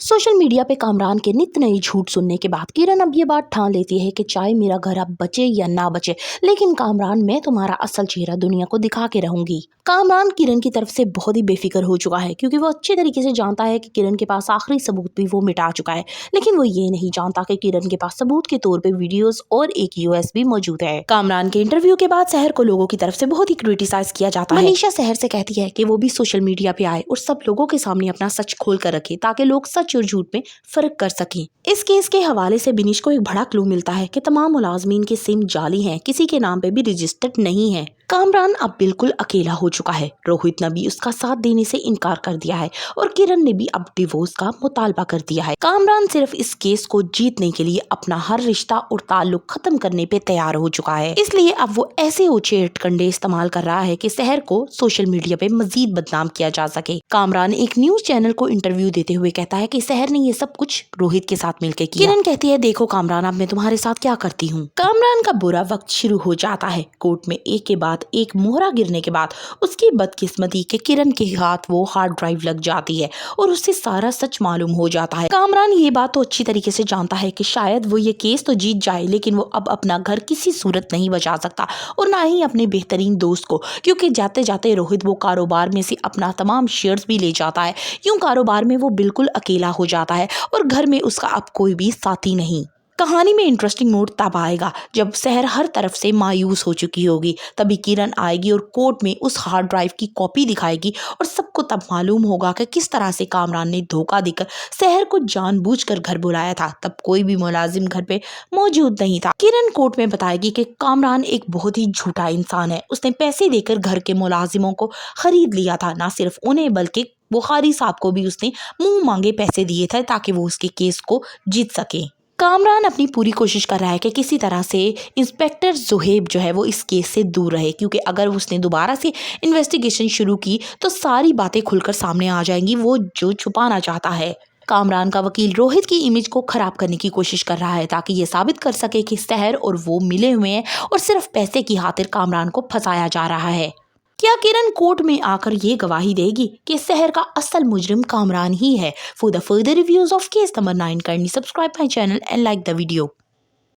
Social media पे कामरान के नित नए झूठ सुनने के बाद किरण अब ये बात ठान लेती है कि चाहे मेरा घर अब बचे या ना बचे, लेकिन कामरान मैं तुम्हारा असल चेहरा दुनिया को दिखा के रहूंगी। कामरान किरण की तरफ से बहुत ही बेफिक्र हो चुका है क्योंकि वो अच्छे तरीके से जानता है कि किरण के पास आखिरी सबूत भी वो मिटा चुका है, लेकिन वो ये नहीं जानता कि किरण के पास सबूत के तौर पे वीडियोस और एक यूएसबी मौजूद है। कामरान के इंटरव्यू के बाद शहर को लोगों की तरफ से बहुत ही क्रिटिसाइज किया जाता है। मनीषा शहर से कहती है कि वो भी सोशल मीडिया पे आए और सब लोगों के सामने अपना सच खोल कर रखे ताकि लोग सच और झूठ में फर्क कर सकें। इस केस के हवाले से बिनीश को एक बड़ा क्लू मिलता है कि तमाम मुलाजमीन के सिम जाली हैं, किसी के नाम पे भी रजिस्टर्ड नहीं है। कामरान अब बिल्कुल अकेला हो चुका है। रोहित ने भी उसका साथ देने से इनकार कर दिया है और किरण ने भी अब डिवोर्स का मुतालबा कर दिया है। कामरान सिर्फ इस केस को जीतने के लिए अपना हर रिश्ता और ताल्लुक खत्म करने पे तैयार हो चुका है, इसलिए अब वो ऐसे ऊंचे हथकंडे इस्तेमाल कर रहा है कि शहर को सोशल मीडिया पे मजीद बदनाम किया जा सके। कामरान एक न्यूज चैनल को इंटरव्यू देते हुए कहता है कि शहर ने ये सब कुछ रोहित के साथ मिलकर किया। किरण कहती है, देखो कामरान, अब मैं तुम्हारे साथ क्या करती हूँ। कामरान का बुरा वक्त शुरू हो जाता है। कोर्ट में एक के बाद एक मोहरा गिरने के बाद उसकी बदकिस्मती के किरण के हाथ वो हार्ड ड्राइव लग जाती है और उससे सारा सच मालूम हो जाता है। कामरान ये बात तो अच्छी तरीके से जानता है कि शायद वो ये केस तो जीत जाए, लेकिन वो अब अपना घर किसी सूरत नहीं बचा सकता और ना ही अपने बेहतरीन दोस्त को, क्योंकि जाते जाते रोहित वो कारोबार में से अपना तमाम शेयर्स भी ले जाता है। यूं कारोबार में वो बिल्कुल अकेला हो जाता है और घर में उसका अब कोई भी साथी नहीं। कहानी में इंटरेस्टिंग मोड़ तब आएगा जब शहर हर तरफ से मायूस हो चुकी होगी। तभी किरण आएगी और कोर्ट में उस हार्ड ड्राइव की कॉपी दिखाएगी और सबको तब मालूम होगा कि किस तरह से कामरान ने धोखा देकर शहर को जानबूझकर घर बुलाया था। तब कोई भी मुलाजिम घर पे मौजूद नहीं था। किरण कोर्ट में बताएगी कि कामरान एक बहुत ही झूठा इंसान है। उसने पैसे देकर घर के मुलाजिमों को खरीद लिया था। न सिर्फ उन्हें बल्कि बुखारी साहब को भी उसने मुंह मांगे पैसे दिए थे ताकि वो उसके केस को जीत सके। कामरान अपनी पूरी कोशिश कर रहा है कि किसी तरह से इंस्पेक्टर जुहेब जो है वो इस केस से दूर रहे, क्योंकि अगर उसने दोबारा से इन्वेस्टिगेशन शुरू की तो सारी बातें खुलकर सामने आ जाएंगी, वो जो छुपाना चाहता है। कामरान का वकील रोहित की इमेज को खराब करने की कोशिश कर रहा है ताकि ये साबित कर सके कि शहर और वो मिले हुए हैं और सिर्फ पैसे की खातिर कामरान को फंसाया जा रहा है। क्या किरण कोर्ट में आकर ये गवाही देगी कि शहर का असल मुजरिम कामरान ही है? For the further reviews of case number 9 kindly subscribe my channel and like the video.